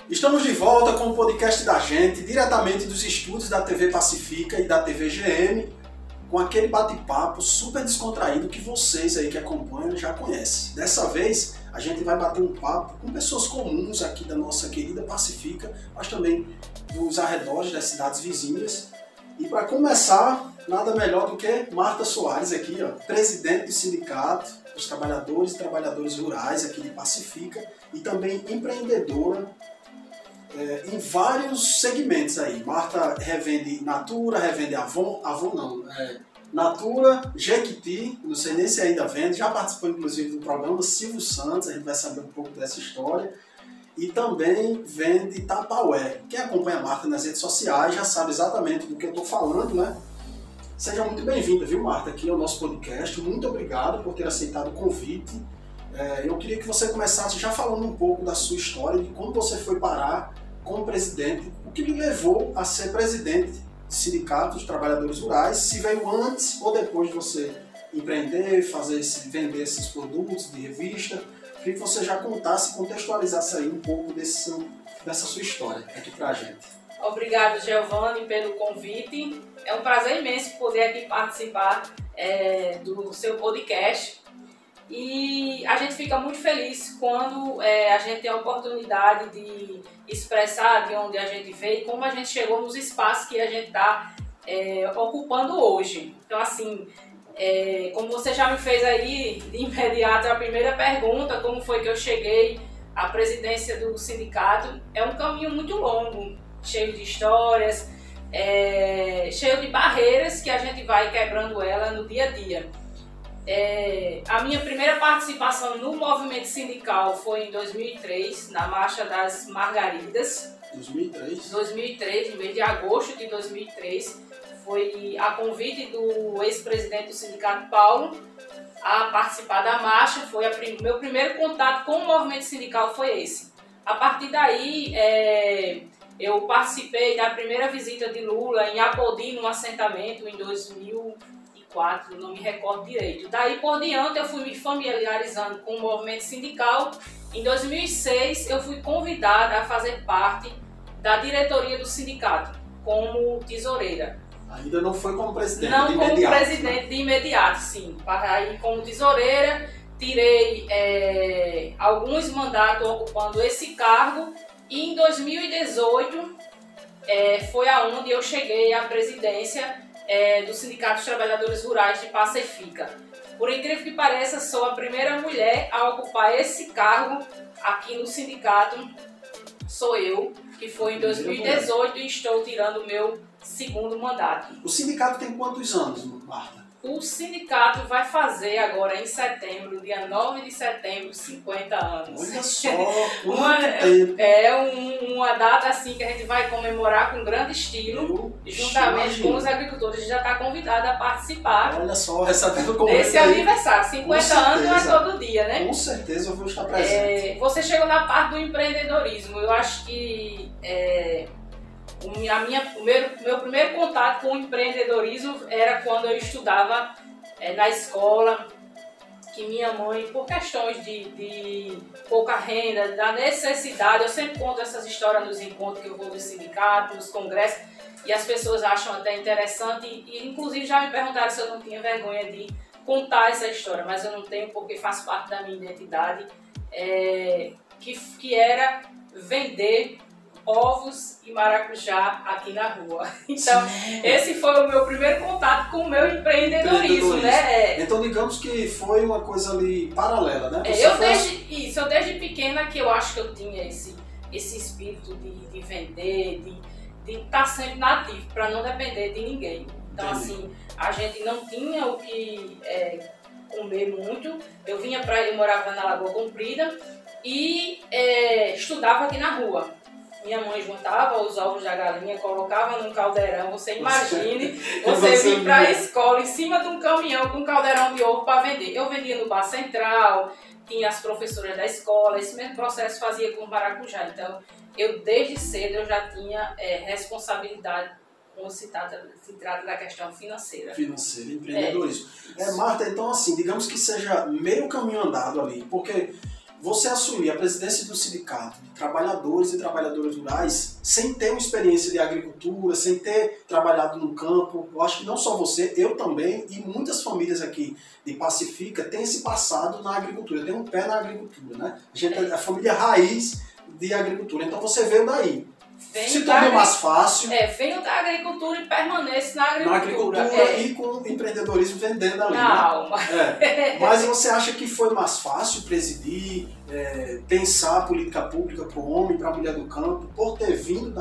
Estamos de volta com o podcast da gente, diretamente dos estúdios da TV Pacifica e da TV GM, com aquele bate-papo super descontraído que vocês aí que acompanham já conhecem. Dessa vez, a gente vai bater um papo com pessoas comuns aqui da nossa querida Pacifica, mas também dos arredores das cidades vizinhas. E para começar, nada melhor do que Marta Soares aqui, ó, presidente do Sindicato dos Trabalhadores e Trabalhadoras Rurais aqui de Pacifica e também empreendedora em vários segmentos aí. Marta revende Natura, revende Avon não, Natura, Jequiti, não sei nem se ainda vende, já participou inclusive do programa Silvio Santos, a gente vai saber um pouco dessa história. E também vende Tupperware. Quem acompanha a Marta nas redes sociais já sabe exatamente do que eu estou falando, né? Seja muito bem-vinda, viu, Marta, aqui ao nosso podcast. Muito obrigado por ter aceitado o convite. Eu queria que você começasse já falando um pouco da sua história, de como você foi parar como presidente, o que lhe levou a ser presidente do Sindicato dos Trabalhadores Rurais, se veio antes ou depois de você empreender, vender esses produtos de revista. Queria que você já contasse, contextualizasse aí um pouco dessa sua história aqui pra gente. Obrigado, Giovanni, pelo convite. É um prazer imenso poder aqui participar do seu podcast. E a gente fica muito feliz quando a gente tem a oportunidade de expressar de onde a gente veio e como a gente chegou nos espaços que a gente está ocupando hoje. Então, assim, como você já me fez aí, de imediato, a primeira pergunta, como foi que eu cheguei à presidência do sindicato, é um caminho muito longo, cheio de histórias, cheio de barreiras que a gente vai quebrando ela no dia a dia. A minha primeira participação no movimento sindical foi em 2003, na Marcha das Margaridas. 2003? 2003, no mês de agosto de 2003. Foi a convite do ex-presidente do sindicato, Paulo, a participar da marcha. Foi meu primeiro contato com o movimento sindical foi esse. A partir daí, eu participei da primeira visita de Lula em Apodi, num assentamento, em 2004, não me recordo direito. Daí por diante, eu fui me familiarizando com o movimento sindical. Em 2006, eu fui convidada a fazer parte da diretoria do sindicato, como tesoureira. Ainda não foi como presidente não de imediato? Não como presidente de imediato, sim. Aí, como tesoureira, tirei alguns mandatos ocupando esse cargo. E em 2018 foi aonde eu cheguei à presidência do Sindicato dos Trabalhadores Rurais de Pacifica. Por incrível que pareça, sou a primeira mulher a ocupar esse cargo aqui no sindicato. Sou eu, que foi em 2018 e estou tirando o meu segundo mandato. O sindicato tem quantos anos, Marta? O sindicato vai fazer agora em setembro, dia 9 de setembro, 50 anos. Olha só, quanto tempo! Uma data assim que a gente vai comemorar com grande estilo, juntamente com os agricultores. A gente já está convidado a participar. Olha só, recebendo convite desse aniversário. 50 anos não é todo dia, né? Com certeza eu vou estar presente. Você chegou na parte do empreendedorismo. Eu acho que meu primeiro contato com o empreendedorismo era quando eu estudava na escola, que minha mãe, por questões de pouca renda, da necessidade, eu sempre conto essas histórias nos encontros que eu vou no sindicato, nos congressos, e as pessoas acham até interessante, e inclusive já me perguntaram se eu não tinha vergonha de contar essa história, mas eu não tenho porque faz parte da minha identidade, que era vender ovos e maracujá aqui na rua. Então, esse foi o meu primeiro contato com o meu empreendedorismo, né? Então, digamos que foi uma coisa ali paralela, né? Eu desde pequena que eu acho que eu tinha esse espírito de vender, de estar sempre nativo, para não depender de ninguém. Então, assim, a gente não tinha o que comer muito. Eu morava na Lagoa Comprida e estudava aqui na rua. Minha mãe juntava os ovos da galinha, colocava num caldeirão. Você imagine você vir para a escola em cima de um caminhão com um caldeirão de ovo para vender. Eu vendia no Bar Central, tinha as professoras da escola, esse mesmo processo fazia com maracujá. Então, eu desde cedo eu já tinha responsabilidade quando se trata da questão financeira. Empreendedorismo. Marta, então assim, digamos que seja meio caminho andado ali, porque você assumir a presidência do sindicato de trabalhadores e trabalhadoras rurais sem ter uma experiência de agricultura, sem ter trabalhado no campo, eu acho que não só você, eu também e muitas famílias aqui de Pacifica têm esse passado na agricultura, tem um pé na agricultura, né? A gente é a família raiz de agricultura, então você veio daí. Se tornou mais fácil. Venho da agricultura e permaneço na agricultura. Na agricultura e com empreendedorismo vendendo ali. Não. Né? Mas você acha que foi mais fácil presidir, pensar política pública para o homem, para a mulher do campo, por ter vindo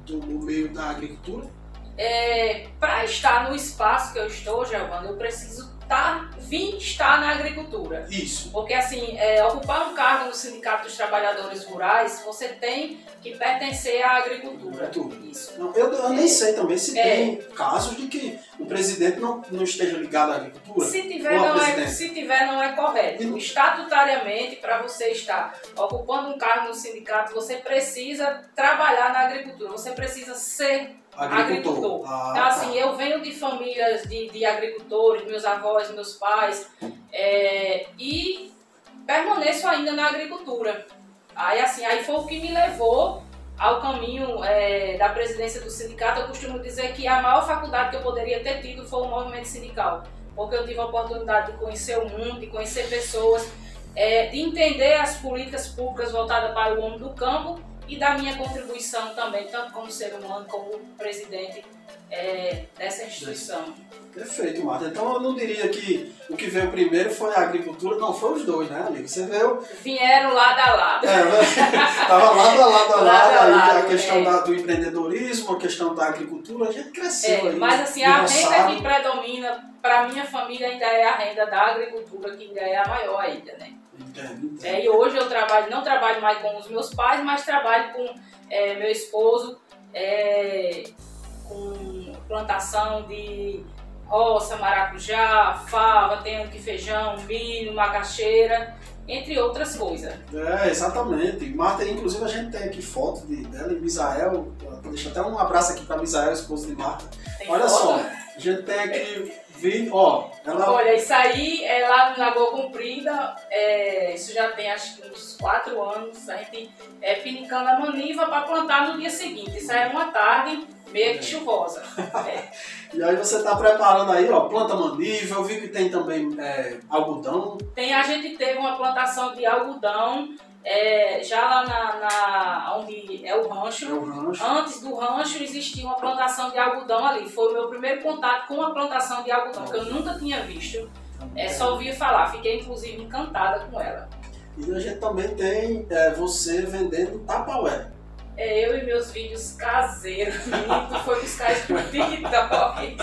do meio da agricultura? Para estar no espaço que eu estou, Giovana, eu preciso vir estar na agricultura. Isso. Porque assim, ocupar um cargo no Sindicato dos Trabalhadores Rurais, você tem que pertencer à agricultura. Isso. Não, eu nem sei também se tem casos de que o presidente não esteja ligado à agricultura. Se tiver, não é correto. Estatutariamente, para você estar ocupando um cargo no sindicato, você precisa trabalhar na agricultura, você precisa ser agricultor. Então, assim, eu venho de famílias de agricultores, meus avós, meus pais, e permaneço ainda na agricultura. Aí foi o que me levou ao caminho da presidência do sindicato. Eu costumo dizer que a maior faculdade que eu poderia ter tido foi o movimento sindical, porque eu tive a oportunidade de conhecer o mundo, de conhecer pessoas, de entender as políticas públicas voltadas para o homem do campo, e da minha contribuição também, tanto como ser humano, como presidente dessa instituição. Perfeito, Marta. Então eu não diria que o que veio primeiro foi a agricultura, não, foi os dois, né, amigo? Você veio... Vieram lado a lado. Estava lado a lado, a questão do empreendedorismo, a questão da agricultura, a gente cresceu aí. Mas assim, a renda que predomina para minha família ainda é a renda da agricultura, que ainda é a maior ainda, né? Entendo. E hoje eu não trabalho mais com os meus pais, mas trabalho com meu esposo, com plantação de roça, maracujá, fava, tem feijão, milho, macaxeira, entre outras coisas. Exatamente. Marta, inclusive a gente tem aqui foto dela e Misael, deixa até um abraço aqui para Misael, esposa de Marta. Olha só, a gente tem aqui vídeo, Olha, isso aí é lá no Lagoa Comprida, isso já tem acho que uns 4 anos, a gente pinicando a maniva para plantar no dia seguinte. Isso aí é uma tarde meio que chuvosa. E aí você está preparando aí, planta maniva, eu vi que tem também algodão. A gente teve uma plantação de algodão, já lá onde é o rancho. Antes do rancho existia uma plantação de algodão ali. Foi o meu primeiro contato com a plantação de algodão, que eu nunca tinha visto. Só ouvia falar, fiquei inclusive encantada com ela. E a gente também tem você vendendo Tupperware. Eu e meus vídeos caseiros, menino, foi buscar isso no TikTok.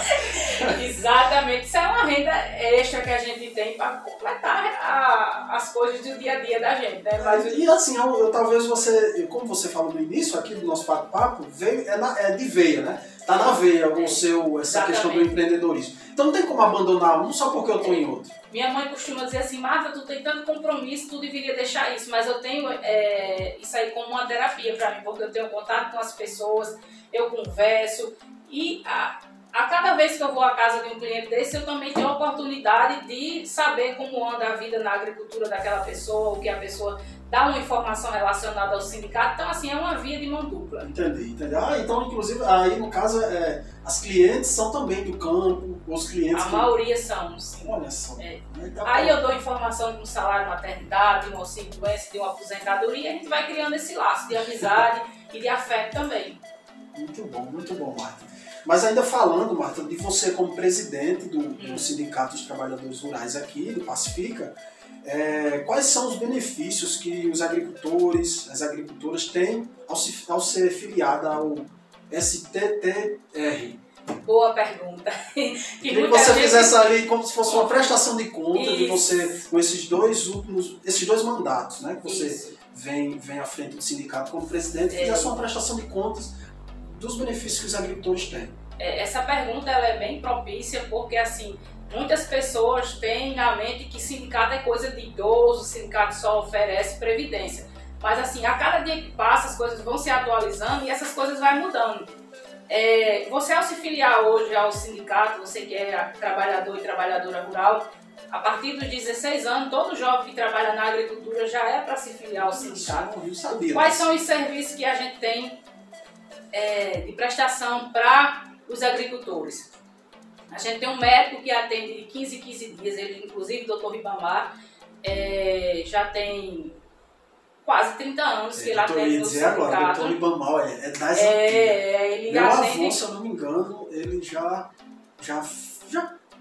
Exatamente, isso é uma renda extra que a gente tem para completar as coisas do dia a dia da gente, né? E assim, talvez você, como você falou no início aqui do nosso bate-papo, é de veia, né? Tá na veia essa questão do empreendedorismo. Então não tem como abandonar um só porque eu tô em outro. Minha mãe costuma dizer assim, Marta, tu tem tanto compromisso, tu deveria deixar isso, mas eu tenho isso aí como uma terapia para mim, porque eu tenho contato com as pessoas, eu converso e a cada vez que eu vou à casa de um cliente desse, eu também tenho a oportunidade de saber como anda a vida na agricultura daquela pessoa, o que a pessoa dá uma informação relacionada ao sindicato. Então, assim, é uma via de mão dupla. Entendi. Então, inclusive, aí no caso, as clientes são também do campo, os clientes... A maioria são, sim. Olha só. Aí eu dou informação de um salário maternidade, de um auxílio doença, de uma aposentadoria, e a gente vai criando esse laço de amizade e de afeto também. Muito bom, Marta. Mas ainda falando, Marta, de você como presidente do Sindicato dos Trabalhadores Rurais aqui, do Pacifica, quais são os benefícios que os agricultores, as agricultoras têm ao ser filiada ao STTR? Boa pergunta. Queria que você fizesse ali como se fosse uma prestação de conta de você, com esses dois mandatos, né? Que você vem à frente do sindicato como presidente, fizesse uma prestação de contas dos benefícios que os agricultores têm. Essa pergunta ela é bem propícia porque, assim, muitas pessoas têm na mente que sindicato é coisa de idoso, sindicato só oferece previdência. Mas, assim, a cada dia que passa, as coisas vão se atualizando e essas coisas vão mudando. Você, ao se filiar hoje ao sindicato, você que é trabalhador e trabalhadora rural, A partir dos 16 anos, todo jovem que trabalha na agricultura já é para se filiar ao sindicato. Eu sabia. Quais são os serviços que a gente tem de prestação para os agricultores? A gente tem um médico que atende de 15 em 15 dias, ele, inclusive, o Dr. Ribamar, já tem quase 30 anos que ele atende no sindicato. Agora, o Dr. Ribamar é das ele Meu atende... avô, se eu não me engano, ele já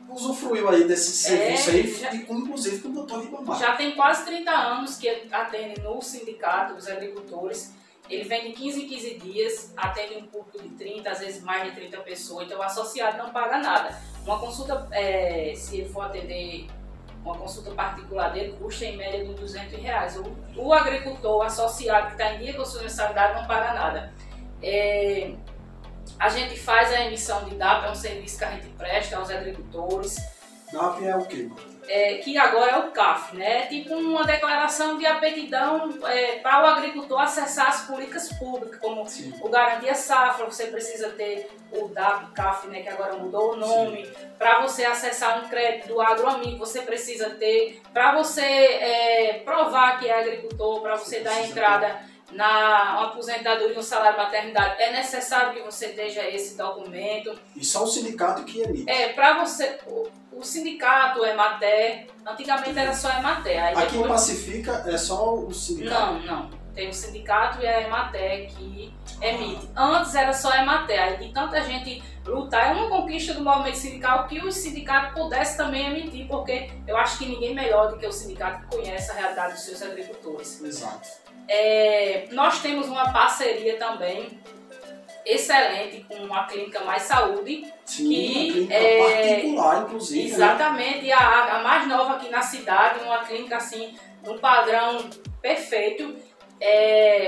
usufruiu aí desse serviço aí, inclusive com o Dr. Ribamar. Já tem quase 30 anos que ele atende no sindicato dos agricultores. Ele vem de 15 em 15 dias, atende um público de 30, às vezes mais de 30 pessoas, então o associado não paga nada. Uma consulta, se ele for atender uma consulta particular dele, custa em média de R$200. O agricultor, o associado que está em dia com sua mensalidade, não paga nada. A gente faz a emissão de DAP, é um serviço que a gente presta aos agricultores. DAP é o quê? Que agora é o CAF, né? Tipo uma declaração de aptidão para o agricultor acessar as políticas públicas, como Sim. o Garantia Safra, você precisa ter o DAP, CAF, né, que agora mudou o nome. Para você acessar um crédito do agroamigo, você precisa ter. Para você provar que é agricultor, para você dar entrada na aposentadoria, no salário maternidade, é necessário que você tenha esse documento. E só o sindicato que emite? Para você, o sindicato, o EMATER, antigamente era só EMATER. Aí aqui depois... em Pacifica é só o sindicato? Não. Tem o sindicato e a EMATER que emite. Antes era só a EMATER, aí de tanta gente lutar, é uma conquista do movimento sindical que o sindicato pudesse também emitir, porque eu acho que ninguém melhor do que o sindicato que conhece a realidade dos seus agricultores. Exato. Nós temos uma parceria também excelente com a Clínica Mais Saúde. Sim, que uma clínica particular, inclusive. Exatamente, né? a mais nova aqui na cidade, uma clínica assim, num padrão perfeito.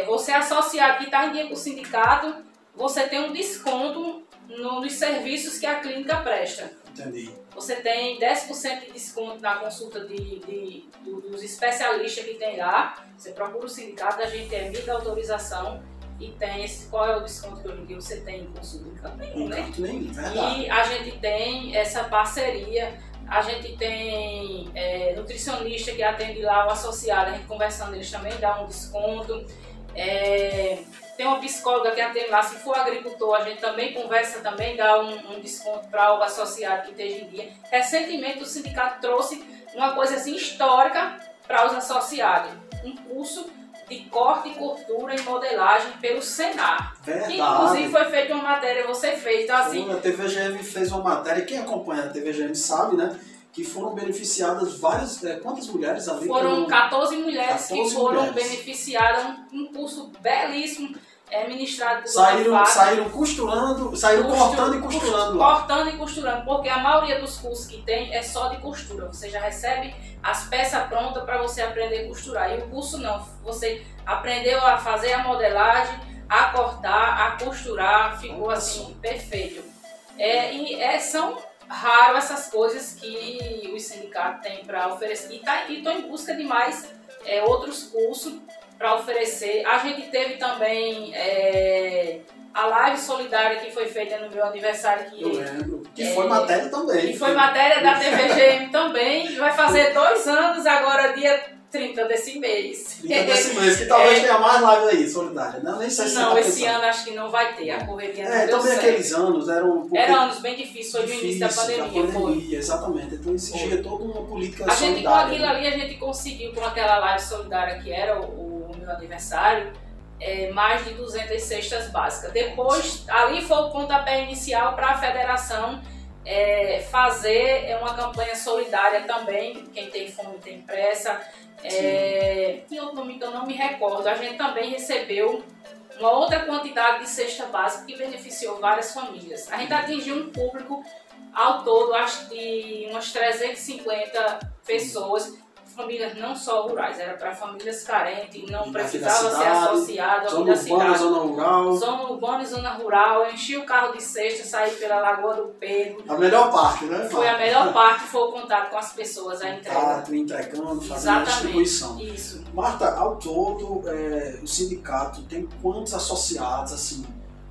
Você associado que está em dia com o sindicato, você tem um desconto nos serviços que a clínica presta. Entendi. Você tem 10% de desconto na consulta dos especialistas que tem lá. Você procura o sindicato, a gente emite a autorização e tem qual é o desconto que hoje em dia você tem em consulta? Nenhum, né? Nenhum, verdade. E a gente tem essa parceria, a gente tem nutricionista que atende lá o associado, a gente conversando, eles também dão um desconto. Tem uma psicóloga que atende lá, se for agricultor, a gente também conversa, também dá um desconto para o associado que esteja em dia. Recentemente o sindicato trouxe uma coisa assim histórica para os associados, um curso de corte e costura e modelagem pelo Senar. Verdade. Que inclusive foi feita uma matéria, você fez, então assim... A TVGM fez uma matéria, quem acompanha a TVGM sabe, né? Que foram beneficiadas várias... quantas mulheres ali? Foram 14 mulheres que foram beneficiadas, um curso belíssimo, ministrado por Saíram costurando, cortando e costurando lá. Cortando e costurando, porque a maioria dos cursos que tem é só de costura. Você já recebe as peças prontas para você aprender a costurar. E o curso não, você aprendeu a fazer a modelagem, a cortar, a costurar, ficou assim, perfeito. São raras essas coisas que os sindicatos têm para oferecer. E estou em busca de mais outros cursos para oferecer. A gente teve também a live solidária que foi feita no meu aniversário. Eu lembro. Que foi matéria também. Que foi matéria da TVGM também. Vai fazer 2 anos agora, dia 30 desse mês. 30 desse mês, que talvez tenha mais live aí, solidária. Não, nem sei se não, esse ano acho que não vai ter. A correria não deu também certo. Aqueles anos eram anos bem difíceis, foi no início da pandemia. Exatamente, então exigia toda uma política solidária. solidária. Com aquilo ali a gente conseguiu, com aquela live solidária que era o meu aniversário, mais de 200 cestas básicas. Depois, ali foi o pontapé inicial para a federação fazer uma campanha solidária também. Quem tem fome tem pressa. Tinha outro nome que eu não me recordo. A gente também recebeu uma outra quantidade de cesta básica que beneficiou várias famílias. A gente atingiu um público ao todo, acho que umas 350 pessoas, famílias não só rurais, era para famílias carentes, não precisava ser associado ao da cidade. Zona rural. Zona urbana e zona rural, enchi o carro de cesta, saí pela Lagoa do Pedro. A melhor parte, né? Foi a melhor parte, foi o contato com as pessoas, a entrega. Entregando, fazendo a distribuição. Isso. Marta, ao todo, o sindicato tem quantos associados, assim,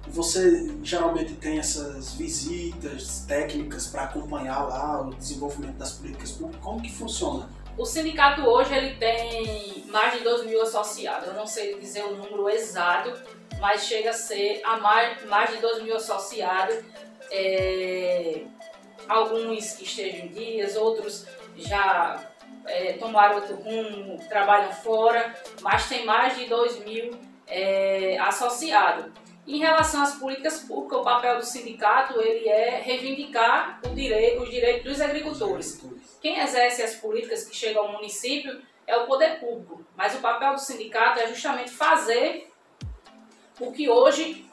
Você geralmente tem essas visitas técnicas para acompanhar lá o desenvolvimento das políticas públicas. Como que funciona? O sindicato hoje ele tem mais de 2.000 associados. Eu não sei dizer o número exato, mas chega a ser a mais de 2.000 associados. Alguns que estejam em dias, outros já tomaram outro rumo, trabalham fora, mas tem mais de 2.000 associados. Em relação às políticas públicas, o papel do sindicato ele é reivindicar os direitos dos agricultores. Quem exerce as políticas que chegam ao município é o poder público, mas o papel do sindicato é justamente fazer o que hoje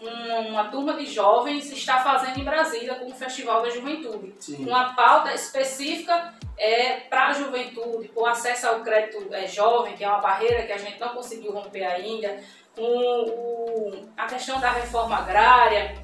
uma turma de jovens está fazendo em Brasília com o Festival da Juventude. Sim. Uma pauta específica para a juventude, com acesso ao crédito jovem, que é uma barreira que a gente não conseguiu romper ainda, a questão da reforma agrária,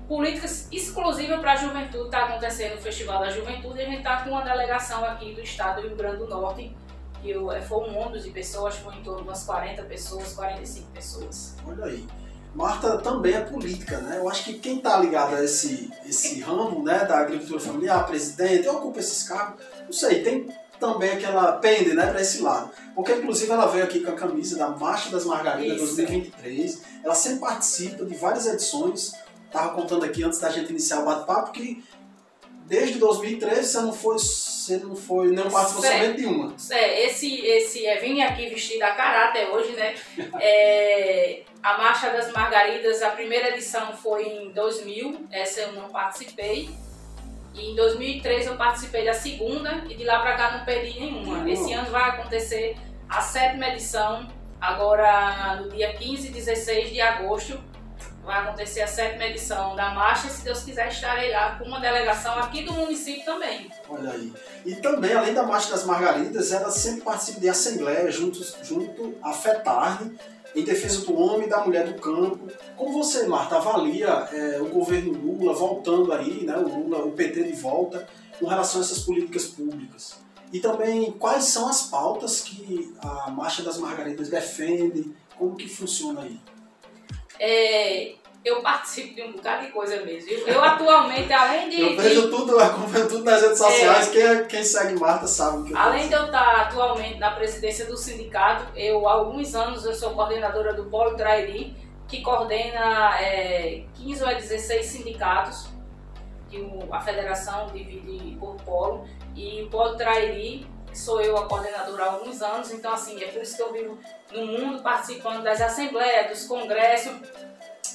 políticas exclusivas para a juventude. Está acontecendo o Festival da Juventude e a gente está com uma delegação aqui do estado do Rio Grande do Norte, que foi um ônibus de pessoas, foi em torno de umas 40 pessoas, 45 pessoas. Olha aí. Marta também é política, né? Eu acho que quem está ligado a esse ramo, né, da agricultura familiar, presidente, ocupa esses cargos, não sei, tem também aquela pende, né, para esse lado. Porque, inclusive, ela veio aqui com a camisa da Marcha das Margaridas 2023. Ela sempre participa de várias edições. Estava contando aqui antes da gente iniciar o bate-papo que desde 2013 você não participou somente de uma. Vim aqui vestida a caráter hoje, né? A Marcha das Margaridas, a primeira edição foi em 2000, essa eu não participei. E em 2003 eu participei da segunda e de lá pra cá não perdi nenhuma. Esse ano vai acontecer a 7ª edição, agora no dia 15 e 16 de agosto. Vai acontecer a 7ª edição da marcha e, se Deus quiser, estarei lá com uma delegação aqui do município também. Olha aí. E também, além da Marcha das Margaridas, ela sempre participa de assembleia junto à FETARD, em defesa do homem e da mulher do campo. Como você, Marta, avalia o governo Lula voltando aí, né, o PT de volta, com relação a essas políticas públicas? E também, quais são as pautas que a Marcha das Margaridas defende? Como que funciona aí? Eu participo de um bocado de coisa mesmo. Eu atualmente, além de... Eu vejo acompanho tudo nas redes sociais, quem segue Marta sabe o que eu Além de eu estar atualmente na presidência do sindicato, há alguns anos eu sou coordenadora do Polo Trairi, que coordena 15 ou 16 sindicatos, que a federação divide por polo, e o Polo Trairi, sou eu a coordenadora há alguns anos, então assim, é por isso que eu vivo no mundo participando das assembleias, dos congressos,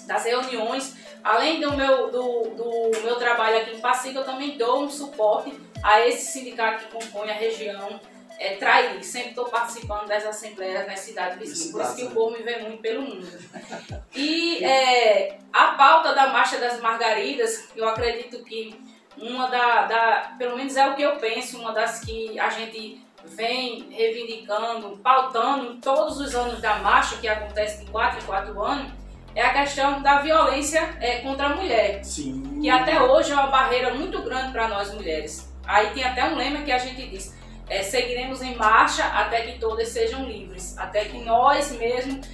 das reuniões. Além do meu trabalho aqui em Pacica, eu também dou um suporte a esse sindicato que compõe a região Trairi. Sempre estou participando das assembleias nas cidades vizinhas, por isso que o povo me vê muito pelo mundo. E a pauta da Marcha das Margaridas, eu acredito que pelo menos é o que eu penso, uma das que a gente vem reivindicando, pautando todos os anos da marcha, que acontece de 4 em 4 anos, é a questão da violência contra a mulher. Sim. Que até hoje é uma barreira muito grande para nós mulheres. Aí tem até um lema que a gente diz, seguiremos em marcha até que todas sejam livres, até que nós mesmos,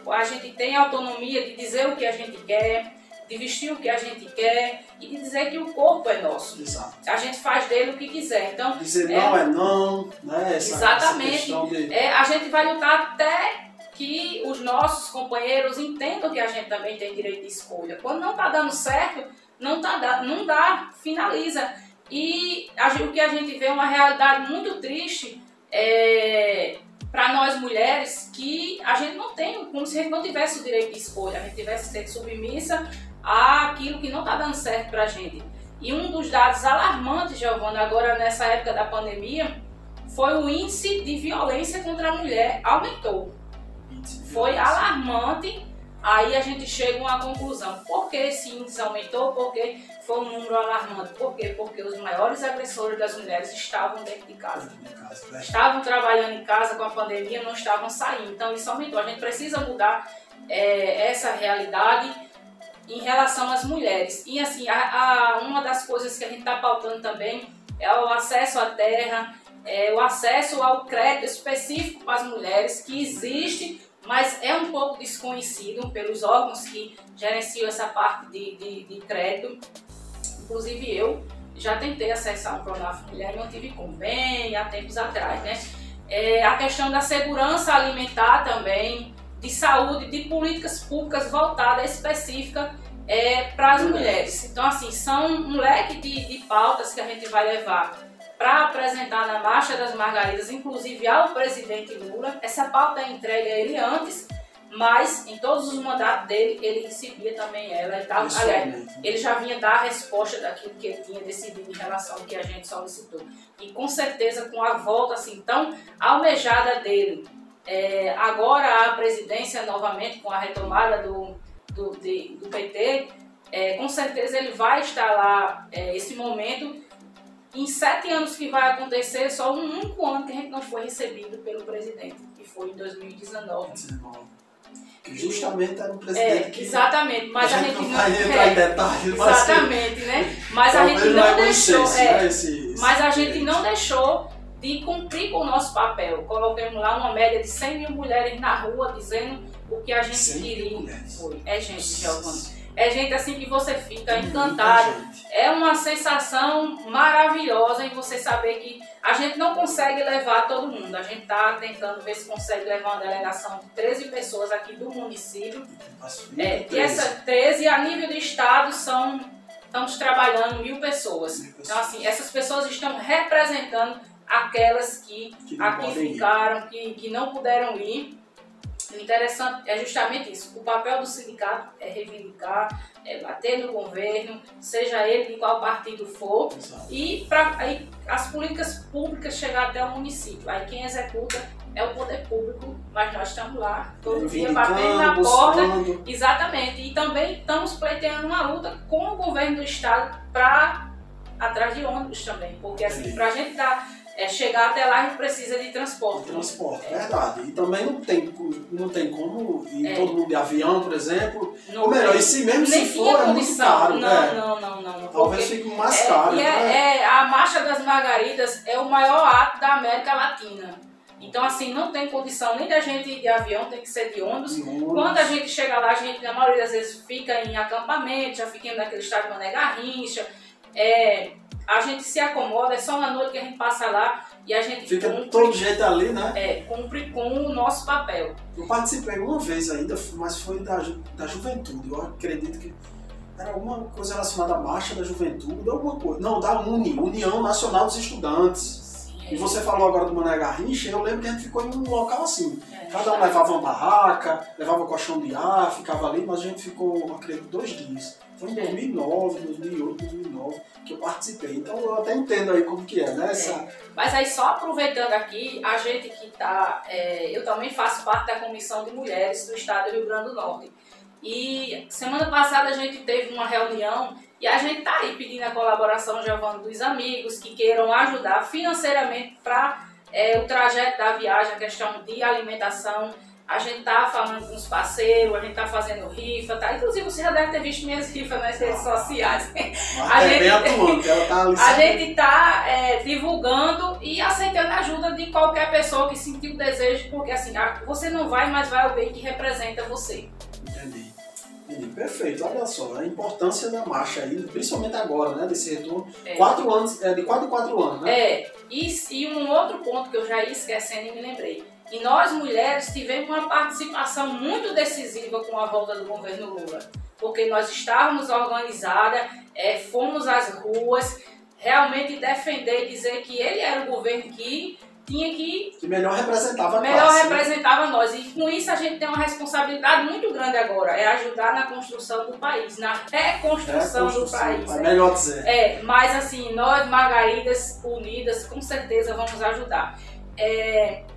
a gente tenha autonomia de dizer o que a gente quer, de vestir o que a gente quer e de dizer que o corpo é nosso. Exato. A gente faz dele o que quiser. Então, dizer não é não, né? Exatamente. A gente vai lutar até que os nossos companheiros entendam que a gente também tem direito de escolha. Quando não está dando certo, não dá, finaliza. E o que a gente vê é uma realidade muito triste para nós mulheres, que a gente não tem, como se a gente não tivesse o direito de escolha, a gente tivesse que ser submissa àquilo que não está dando certo para a gente. E um dos dados alarmantes, Giovana, agora nessa época da pandemia, foi o índice de violência contra a mulher aumentou. Foi alarmante. Aí a gente chega a uma conclusão. Por que esse índice aumentou? Porque foi um número alarmante. Por quê? Porque os maiores agressores das mulheres estavam dentro de casa. Estavam trabalhando em casa com a pandemia, não estavam saindo. Então isso aumentou. A gente precisa mudar essa realidade em relação às mulheres. E assim, uma das coisas que a gente está pautando também é o acesso à terra, o acesso ao crédito específico para as mulheres, que existe, mas é um pouco desconhecido pelos órgãos que gerenciam essa parte de crédito. Inclusive eu já tentei acessar o Pronaf Mulher e não tive como, bem há tempos atrás, né? A questão da segurança alimentar também, de saúde, de políticas públicas voltadas específicas para as mulheres. Então, assim, são um leque de pautas que a gente vai levar para apresentar na Marcha das Margaridas, inclusive ao presidente Lula. Essa pauta é entregue a ele antes, mas em todos os mandatos dele, ele recebia também ela e tal. Aliás, ele já vinha dar a resposta daquilo que ele tinha decidido em relação ao que a gente solicitou. E com certeza, com a volta assim tão almejada dele, agora a presidência novamente, com a retomada do PT, com certeza ele vai estar lá, esse momento. Em 7 anos que vai acontecer, só um único ano que a gente não foi recebido pelo presidente, que foi em 2019. Justamente era um presidente que... Exatamente, mas a gente não vai entrar em detalhes. Exatamente, né? Mas a gente não deixou... Mas a gente não deixou de cumprir com o nosso papel. Colocamos lá uma média de 100 mil mulheres na rua dizendo o que a gente queria. É gente, Giovana. É gente assim que você fica encantado. É uma sensação maravilhosa em você saber que a gente não consegue levar todo mundo. A gente está tentando ver se consegue levar uma delegação de 13 pessoas aqui do município. E essas 13, a nível de estado, estamos trabalhando 1.000 pessoas. Então, assim, essas pessoas estão representando aquelas que aqui ficaram, que não puderam ir. O interessante é justamente isso. O papel do sindicato é reivindicar, bater no governo, seja ele de qual partido for, e para as políticas públicas chegar até o município. Aí quem executa é o poder público, mas nós estamos lá todo dia batendo na porta. Exatamente. E também estamos pleiteando uma luta com o governo do estado para atrás de ônibus também, porque assim, para a gente chegar até lá a gente precisa de transporte. Verdade. E também não tem como ir todo mundo de avião, por exemplo. Ou melhor, e se mesmo se for, é muito caro. Não. Talvez fique mais caro. A Marcha das Margaridas é o maior ato da América Latina. Então, assim, não tem condição nem da gente ir de avião, tem que ser de ônibus. Quando a gente chega lá, a gente, na maioria das vezes, fica em acampamento, já fica naquele estado de Mané Garrincha. A gente se acomoda, é só uma noite que a gente passa lá e a gente fica de todo jeito ali, né? Cumpre com o nosso papel. Eu participei uma vez ainda, mas foi da juventude. Eu acredito que era alguma coisa relacionada à Marcha da Juventude, alguma coisa. Não, da União Nacional dos Estudantes. E você falou agora do Mané Garrincha, eu lembro que a gente ficou em um local assim. Cada um levava uma barraca, levava um colchão de ar, ficava ali, mas a gente ficou, acredito, 2 dias. Foi em 2009, 2008, 2009 que eu participei. Então eu até entendo aí como que é, né? Mas aí só aproveitando aqui, a gente que está... eu também faço parte da Comissão de Mulheres do Estado do Rio Grande do Norte. E semana passada a gente teve uma reunião e a gente está aí pedindo a colaboração, Giovana, dos amigos que queiram ajudar financeiramente para o trajeto da viagem, a questão de alimentação. A gente está falando com os parceiros, a gente está fazendo rifa, tá? Inclusive você já deve ter visto minhas rifas nas redes sociais. A gente está divulgando e aceitando a ajuda de qualquer pessoa que sentir o desejo, porque assim, você não vai, mas vai alguém que representa você. Entendi. Perfeito, olha só, a importância da marcha aí, principalmente agora, né, desse retorno, 4 anos, de 4 em 4 anos, né? E um outro ponto que eu já ia esquecendo e me lembrei. E nós, mulheres, tivemos uma participação muito decisiva com a volta do governo Lula. Porque nós estávamos organizadas, fomos às ruas, realmente defender e dizer que ele era o governo que tinha que melhor representava representava nós. E com isso a gente tem uma responsabilidade muito grande agora, é ajudar na construção do país, na reconstrução do país. É melhor dizer. Mas assim, nós, Margaridas unidas, com certeza vamos ajudar.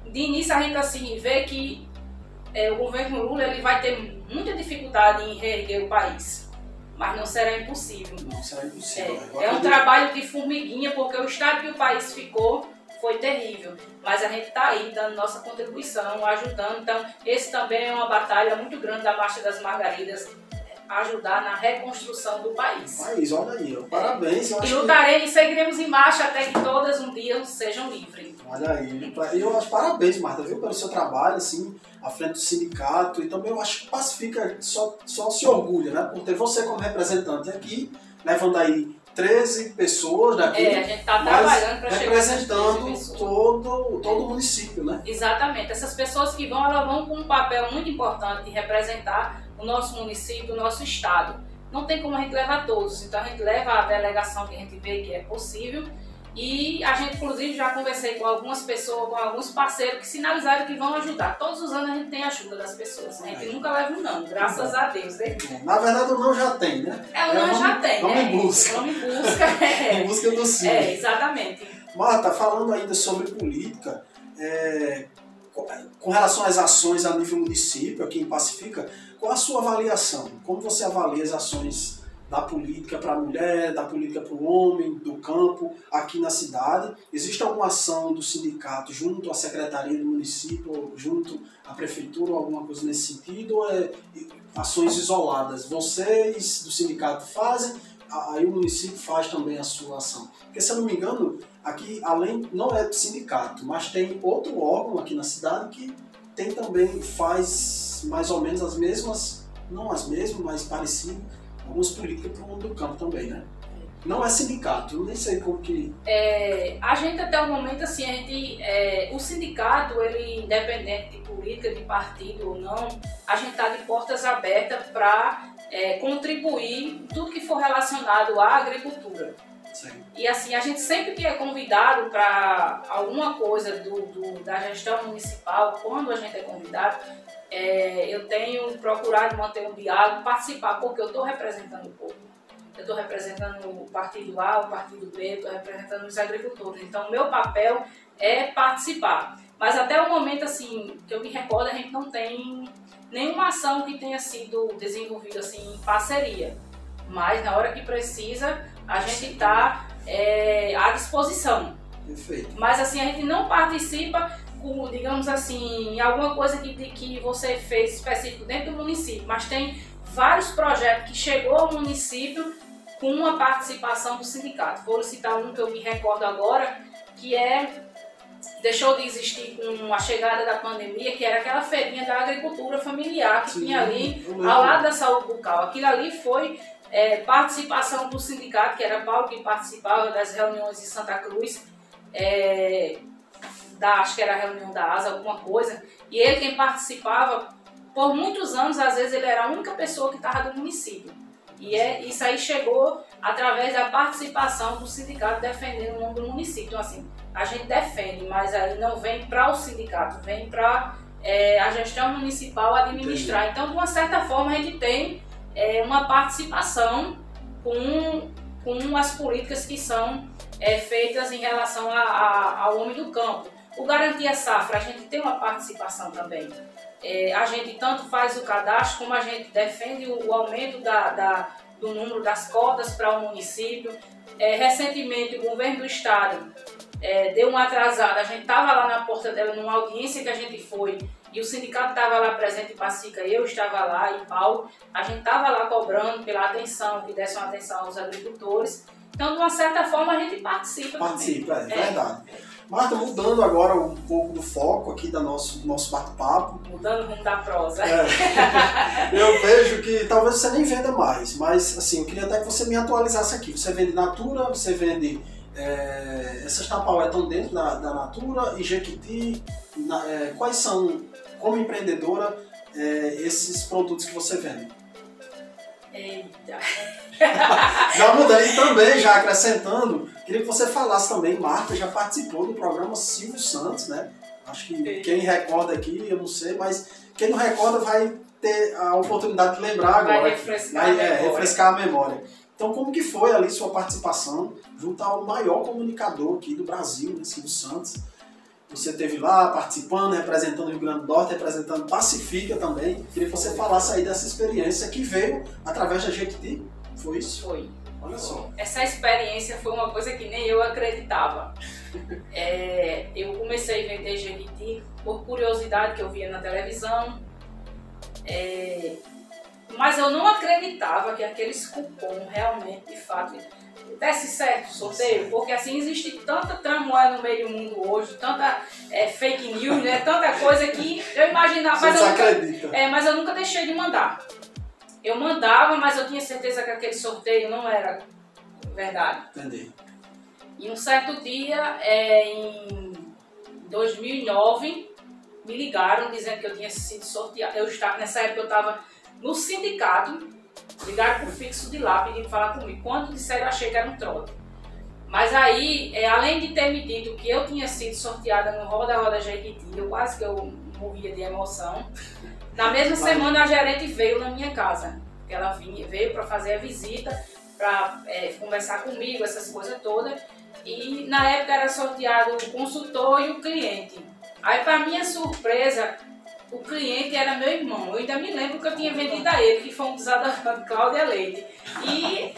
De início a gente assim, vê que o governo Lula ele vai ter muita dificuldade em reerguer o país. Mas não será impossível. Não será impossível. É um trabalho de formiguinha, porque o estado que o país ficou foi terrível. Mas a gente está aí dando nossa contribuição, ajudando. Então, esse também é uma batalha muito grande da Marcha das Margaridas, ajudar na reconstrução do país. Olha aí, parabéns. E lutarei e seguiremos em marcha até que todas um dia sejam livres. Olha aí, eu acho parabéns, Marta, viu, pelo seu trabalho, assim, à frente do sindicato, e também eu acho que Pacifica só se orgulha, né, por ter você como representante aqui, levando aí 13 pessoas daqui, a gente está trabalhando para chegar representando todo o município, né? Exatamente, essas pessoas que vão, elas vão com um papel muito importante de representar o nosso município, o nosso estado. Não tem como a gente levar todos, então a gente leva a delegação que a gente vê que é possível. E a gente, inclusive, já conversei com algumas pessoas, com alguns parceiros que sinalizaram que vão ajudar. Todos os anos a gente tem ajuda das pessoas. A gente nunca leva um não, graças a Deus. Né? Na verdade, o não já tem, né? O não já tem, vamos né? Em busca. Vamos em busca. Em busca do sim. Exatamente. Marta, falando ainda sobre política, com relação às ações a nível município, aqui em Pacifica, qual a sua avaliação? Como você avalia as ações da política para a mulher, da política para o homem, do campo, aqui na cidade? Existe alguma ação do sindicato junto à secretaria do município, junto à prefeitura, ou alguma coisa nesse sentido? Ou ações isoladas? Vocês do sindicato fazem, aí o município faz também a sua ação? Porque, se eu não me engano, aqui, além, não é sindicato, mas tem outro órgão aqui na cidade que também faz mais ou menos as mesmas, não as mesmas, mas parecido, algumas políticas para o mundo do campo também, né? Não é sindicato, eu nem sei como que... A gente, até o momento, assim, o sindicato, ele, independente de política, de partido ou não, a gente está de portas abertas para contribuir em tudo que for relacionado à agricultura. Sim. E assim, a gente sempre que é convidado para alguma coisa da gestão municipal, quando a gente é convidado, eu tenho procurado manter um diálogo, participar, porque eu estou representando o povo. Eu estou representando o partido A, o partido B, estou representando os agricultores. Então, o meu papel é participar. Mas até o momento, assim, que eu me recordo, a gente não tem nenhuma ação que tenha sido desenvolvida assim, em parceria. Mas na hora que precisa, a gente está à disposição. Perfeito. Mas assim, a gente não participa, digamos assim, em alguma coisa que você fez específico dentro do município, mas tem vários projetos que chegou ao município com uma participação do sindicato. Vou citar um que eu me recordo agora, que deixou de existir com a chegada da pandemia, que era aquela feirinha da agricultura familiar que tinha ali ao lado da saúde bucal. Aquilo ali foi participação do sindicato, que era Paulo que participava das reuniões em Santa Cruz, acho que era a reunião da ASA, alguma coisa, e ele quem participava, por muitos anos, às vezes ele era a única pessoa que estava do município. E isso aí chegou através da participação do sindicato defendendo o nome do município. Então assim, a gente defende, mas aí não vem para o sindicato, vem para a gestão municipal administrar. Então, de uma certa forma, a gente tem uma participação com as políticas que são feitas em relação ao homem do campo. O Garantia Safra, a gente tem uma participação também. A gente tanto faz o cadastro, como a gente defende o aumento do número das cotas para o município. Recentemente, o governo do estado deu uma atrasada. A gente estava lá na porta dela, numa audiência que a gente foi, e o sindicato estava lá presente em Pacifica, eu estava lá, e Paulo, a gente estava lá cobrando pela atenção, que desse uma atenção aos agricultores. Então, de uma certa forma, a gente participa. Participa, é verdade. Marta, mudando agora um pouco do foco aqui do nosso bate-papo. Mudando o rumo da prosa. Eu vejo que talvez você nem venda mais, mas assim, eu queria até que você me atualizasse aqui. Você vende Natura, você vende... essas tapaué estão dentro da Natura e Jequiti. Quais são, como empreendedora, esses produtos que você vende? Eita! Já mudei também, já acrescentando, queria que você falasse também, Marta já participou do programa Silvio Santos, né? Acho que quem recorda aqui, eu não sei, mas quem não recorda vai ter a oportunidade de lembrar agora. Vai refrescar a memória. Então, como que foi ali sua participação junto ao maior comunicador aqui do Brasil, né, Silvio Santos? Você esteve lá participando, representando o Rio Grande do Norte, representando Pacifica também. Queria que você falasse aí dessa experiência que veio através da Jequiti. Foi isso? Foi. Olha só. Essa experiência foi uma coisa que nem eu acreditava. Eu comecei a vender Jequiti por curiosidade que eu via na televisão. Mas eu não acreditava que aqueles cupons realmente, de fato, desse certo o sorteio, porque assim existe tanta tramóia no meio do mundo hoje, tanta fake news, né? Tanta coisa que eu imaginava, mas eu nunca deixei de mandar. Eu mandava, mas eu tinha certeza que aquele sorteio não era verdade. Entendi. E um certo dia, em 2009, me ligaram dizendo que eu tinha sido sorteado. Nessa época eu estava no sindicato, ligaram por fixo de lá, pedindo falar comigo. Quando disseram, eu achei que era um trote. Mas aí, além de ter me dito que eu tinha sido sorteada no Roda Roda Jequiti, eu quase que eu morria de emoção. Na mesma semana a gerente veio na minha casa. Ela veio para fazer a visita, para conversar comigo, essas coisas todas. E na época era sorteado o consultor e o cliente. Aí, para minha surpresa, o cliente era meu irmão. Eu ainda me lembro que eu tinha vendido a ele, que foi um desodorante Cláudia Leite. E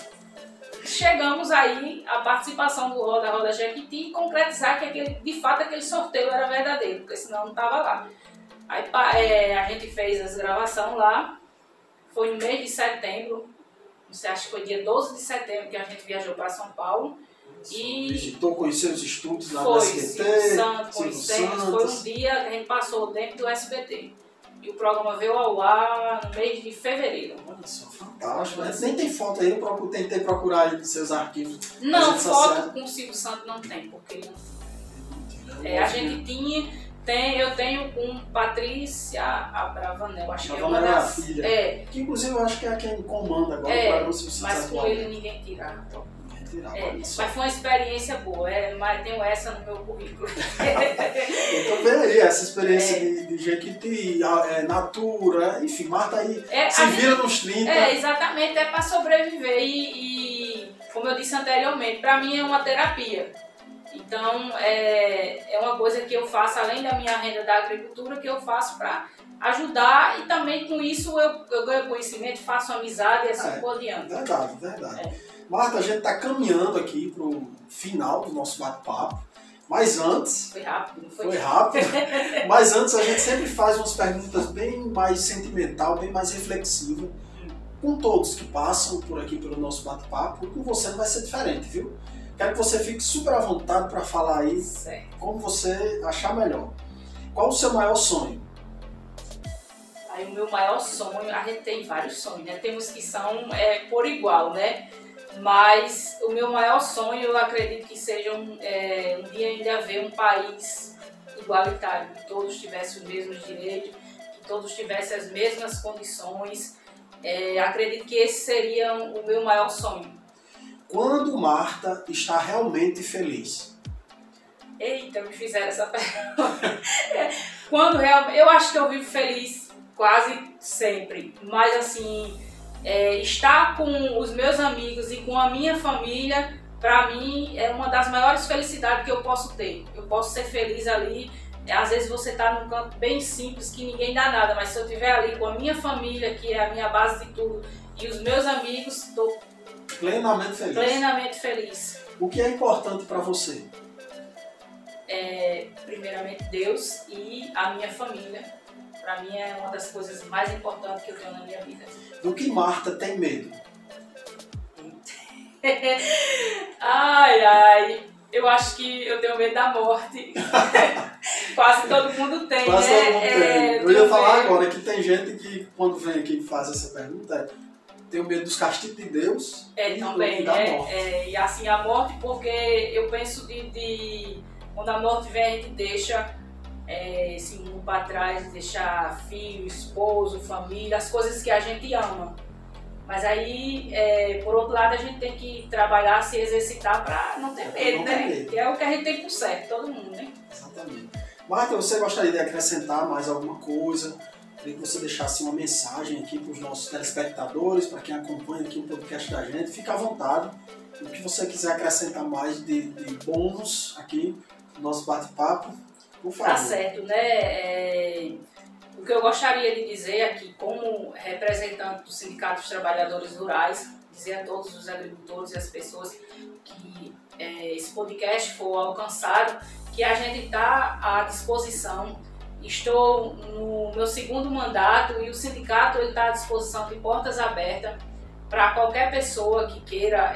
chegamos aí à participação do Roda Roda Jequiti e concretizar que de fato aquele sorteio era verdadeiro, porque senão não estava lá. Aí a gente fez as gravações lá, foi no mês de setembro, você acha que foi dia 12 de setembro que a gente viajou para São Paulo. E visitou, conheceu os estúdios lá do SBT, Silvio Santos. Foi um dia que a gente passou dentro do SBT. E o programa veio ao ar no mês de fevereiro. Olha só, fantástico. Né? Nem tem foto aí, eu tentei procurar aí nos seus arquivos. Não, foto com o Silvio Santos não tem, porque a gente eu tenho com Patrícia Abravanel, acho que é uma das filha. Que inclusive eu acho que é quem comanda agora o Silvio Santos. Mas com ele ninguém tira. Mas foi uma experiência boa, mas tenho essa no meu currículo. Então vem aí, essa experiência de Jequiti, Natura, enfim, Marta aí vira nos 30. Exatamente, é para sobreviver e, como eu disse anteriormente, para mim é uma terapia. Então é uma coisa que eu faço, além da minha renda da agricultura, que eu faço para ajudar e também com isso eu ganho conhecimento, faço amizade e assim por diante. Verdade. Marta, a gente está caminhando aqui para o final do nosso bate-papo, mas antes... Foi rápido, não foi? Foi rápido, mas antes a gente sempre faz umas perguntas bem mais sentimental, bem mais reflexiva, com todos que passam por aqui pelo nosso bate-papo, e com você não vai ser diferente, viu? Quero que você fique super à vontade para falar aí como você achar melhor. Qual o seu maior sonho? Aí, o meu maior sonho, a gente tem vários sonhos, né? Temos que são por igual, né? Mas o meu maior sonho, eu acredito que seja um dia ainda haver um país igualitário, que todos tivessem os mesmos direitos, que todos tivessem as mesmas condições. Acredito que esse seria o meu maior sonho. Quando Marta está realmente feliz? Eita, me fizeram essa pergunta. Quando realmente, eu acho que eu vivo feliz quase sempre, mas assim... estar com os meus amigos e com a minha família, para mim, é uma das maiores felicidades que eu posso ter. Eu posso ser feliz ali. Às vezes você está num canto bem simples, que ninguém dá nada, mas se eu estiver ali com a minha família, que é a minha base de tudo, e os meus amigos, estou plenamente feliz. O que é importante para você? Primeiramente Deus e a minha família. Para mim é uma das coisas mais importantes que eu tenho na minha vida. Do que Marta tem medo? Ai, eu acho que eu tenho medo da morte. Quase todo mundo tem, Todo mundo tem. Eu ia falar agora que tem gente que, quando vem aqui e faz essa pergunta, tem medo dos castigos de Deus e também, da morte. E assim, a morte, porque eu penso quando a morte vem, a gente deixa esse mundo para trás, deixar filho, esposo, família, as coisas que a gente ama. Mas aí, por outro lado, a gente tem que trabalhar, se exercitar para não ter medo, né? Que é o que a gente tem por certo, todo mundo, né? Exatamente. Marta, você gostaria de acrescentar mais alguma coisa? Queria que você deixasse uma mensagem aqui para os nossos telespectadores, para quem acompanha aqui o podcast da gente. Fica à vontade. O que você quiser acrescentar mais de bônus aqui no nosso bate-papo, por favor. Tá certo, né? O que eu gostaria de dizer aqui, como representante do Sindicato dos Trabalhadores Rurais, dizer a todos os agricultores e as pessoas que esse podcast for alcançado, que a gente está à disposição estou no meu segundo mandato e o sindicato está à disposição de portas abertas para qualquer pessoa que queira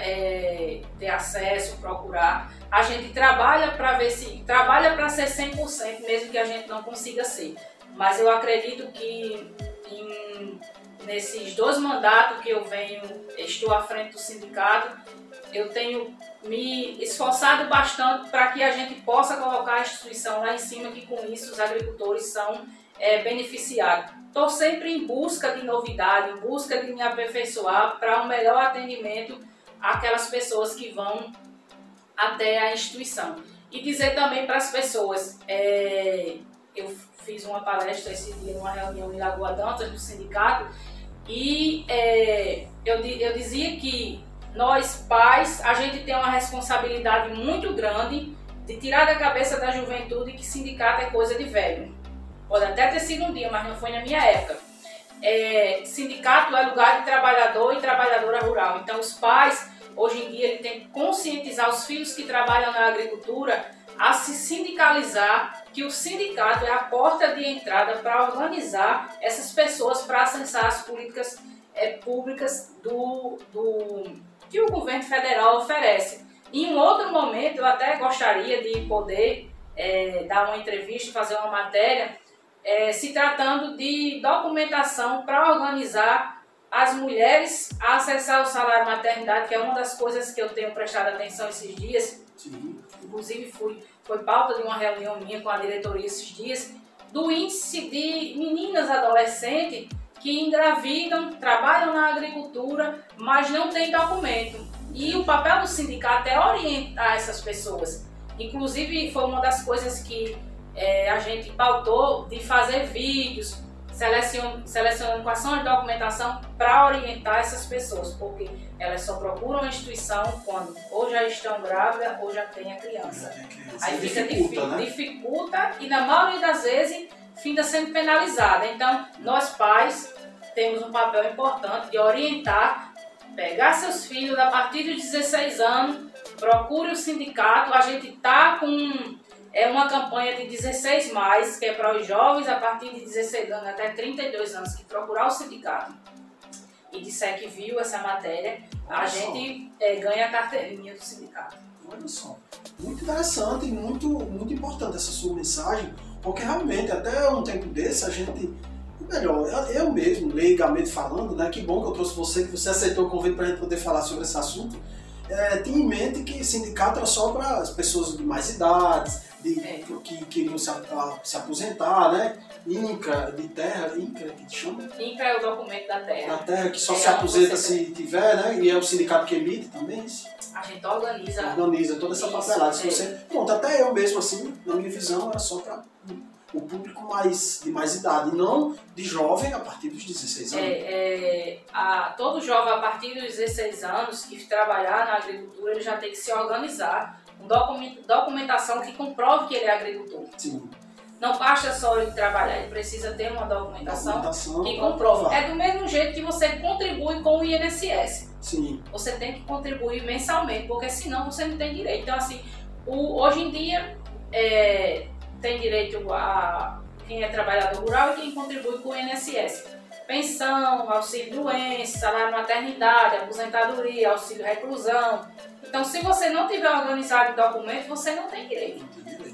ter acesso, procurar. A gente trabalha para ser 100%, mesmo que a gente não consiga ser. Mas eu acredito que nesses 2 mandatos que estou à frente do sindicato, eu tenho me esforçado bastante para que a gente possa colocar a instituição lá em cima, que com isso os agricultores são beneficiados. Estou sempre em busca de novidade, em busca de me aperfeiçoar para um melhor atendimento àquelas pessoas que vão até a instituição. E dizer também para as pessoas, eu fiz uma palestra esse dia, numa reunião em Lagoa d'Antas, do sindicato, e eu dizia que nós, pais, a gente tem uma responsabilidade muito grande de tirar da cabeça da juventude que sindicato é coisa de velho. Pode até ter sido um dia, mas não foi na minha época. Sindicato é lugar de trabalhador e trabalhadora rural. Então os pais, hoje em dia, ele tem que conscientizar os filhos que trabalham na agricultura a se sindicalizar, que o sindicato é a porta de entrada para organizar essas pessoas para acessar as políticas públicas que o governo federal oferece. Em um outro momento, eu até gostaria de poder dar uma entrevista, fazer uma matéria, se tratando de documentação para organizar as mulheres a acessar o salário maternidade, que é uma das coisas que eu tenho prestado atenção esses dias. Sim. Inclusive foi pauta de uma reunião minha com a diretoria esses dias, do índice de meninas adolescentes que engravidam, trabalham na agricultura, mas não têm documento. E o papel do sindicato é orientar essas pessoas. Inclusive, foi uma das coisas que a gente pautou, de fazer vídeos, selecionando quais são as documentação para orientar essas pessoas, porque elas só procuram a instituição quando ou já estão grávidas ou já têm a criança. Aí dificulta e, na maioria das vezes, finda sendo penalizada. Então, nós pais temos um papel importante de orientar, pegar seus filhos a partir dos 16 anos, procure o sindicato. A gente está com uma campanha de 16 mais, que é para os jovens a partir de 16 anos até 32 anos, que procurar o sindicato e disser que viu essa matéria, a gente ganha a carteirinha do sindicato. Olha só, muito interessante e muito importante essa sua mensagem, porque realmente até um tempo desse a gente, melhor, eu mesmo, leigamente falando, né, que bom que eu trouxe você, que você aceitou o convite para a gente poder falar sobre esse assunto, tinha em mente que sindicato era só para as pessoas de mais idades, que queriam se aposentar, né? INCRA, de terra, INCRA que te chama? INCRA é o documento da terra. Da terra, que só se aposenta se tiver, né? E é o sindicato que emite também isso? A gente organiza toda essa papelada. Se você, pronto, até eu mesmo, assim, na minha visão, era só para o público de mais idade, e não de jovem a partir dos 16 anos. Todo jovem a partir dos 16 anos que trabalhar na agricultura, ele já tem que se organizar, com documentação que comprove que ele é agricultor. Sim. Não basta só ele trabalhar, ele precisa ter uma documentação que comprove. É do mesmo jeito que você contribui com o INSS. Sim. Você tem que contribuir mensalmente, porque senão você não tem direito. Então, assim, hoje em dia, tem direito a quem é trabalhador rural e quem contribui com o INSS. Pensão, auxílio doença, salário maternidade, aposentadoria, auxílio reclusão. Então, se você não tiver organizado o documento, você não tem direito.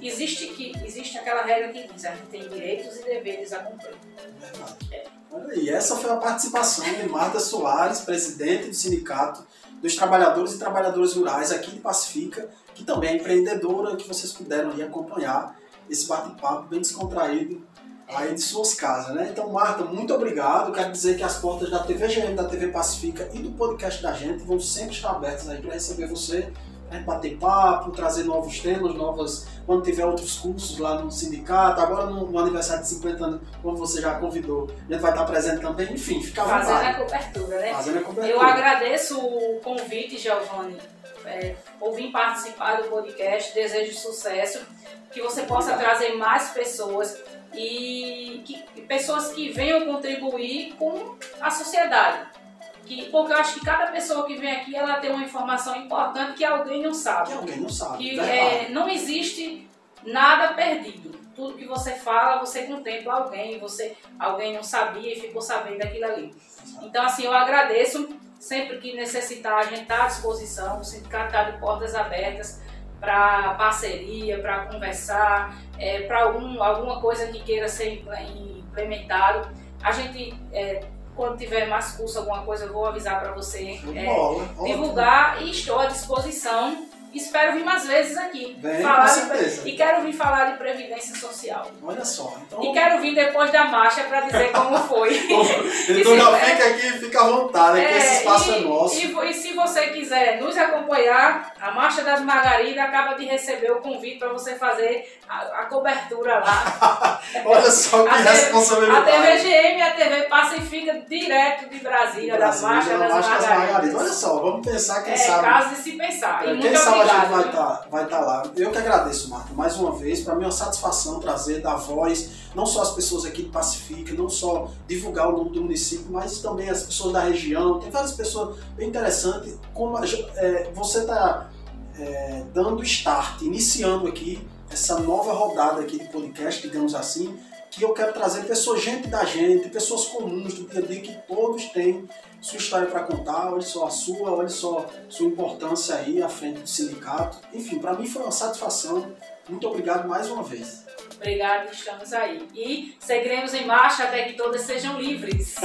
Existe aquela regra que diz, a gente tem direitos e deveres a cumprir. Verdade. Olha aí, essa foi a participação de Marta Soares, presidente do Sindicato dos Trabalhadores e Trabalhadoras Rurais aqui de Pacifica, que também é empreendedora, que vocês puderam aí acompanhar esse bate-papo bem descontraído aí de suas casas, né? Então, Marta, muito obrigado. Quero dizer que as portas da TV GM, da TV Pacifica e do podcast da gente vão sempre estar abertas aí para receber você, para bater papo, trazer novos temas, quando tiver outros cursos lá no sindicato, agora no aniversário de 50 anos, como você já convidou, a gente vai estar presente também, enfim, fica à vontade. Fazendo a cobertura, né? Fazendo a cobertura. Eu agradeço o convite, Giovanni, por vir participar do podcast, desejo sucesso, que você possa trazer mais pessoas e pessoas que venham contribuir com a sociedade. Porque eu acho que cada pessoa que vem aqui, ela tem uma informação importante que alguém não sabe. Que alguém não sabe. Não existe nada perdido. Tudo que você fala, você contempla alguém, alguém não sabia e ficou sabendo daquilo ali. Então, assim, eu agradeço. Sempre que necessitar, a gente está à disposição. O sindicato está de portas abertas para parceria, para conversar, para alguma coisa que queira ser implementado. A gente, quando tiver mais curso, alguma coisa, eu vou avisar para você divulgar e estou à disposição. Espero vir mais vezes aqui. E quero vir falar de Previdência Social. Olha só. Então... E quero vir depois da marcha para dizer como foi. Então já fica aqui, fica à vontade, que esse espaço é nosso. E se você quiser nos acompanhar, a Marcha das Margaridas acaba de receber o convite para você fazer a cobertura lá. Olha só que responsabilidade. A TVGM e a TV Pacifica direto de Brasília, da Marcha das Margaridas. Olha só, vamos pensar, quem sabe. Caso de se pensar. E quem sabe a gente vai estar lá. Eu que agradeço, Marta, mais uma vez. Para mim é uma satisfação trazer, dar voz, não só as pessoas aqui de Pacifica, não só divulgar o nome do município, mas também as pessoas da região. Tem várias pessoas bem interessantes. Como você está dando start, iniciando aqui essa nova rodada aqui de podcast, digamos assim, que eu quero trazer gente da gente, pessoas comuns do dia a dia, que todos têm sua história para contar. Olha só a sua, olha só sua importância aí à frente do sindicato. Enfim, para mim foi uma satisfação. Muito obrigado mais uma vez. Obrigado, estamos aí. E seguiremos em marcha até que todas sejam livres.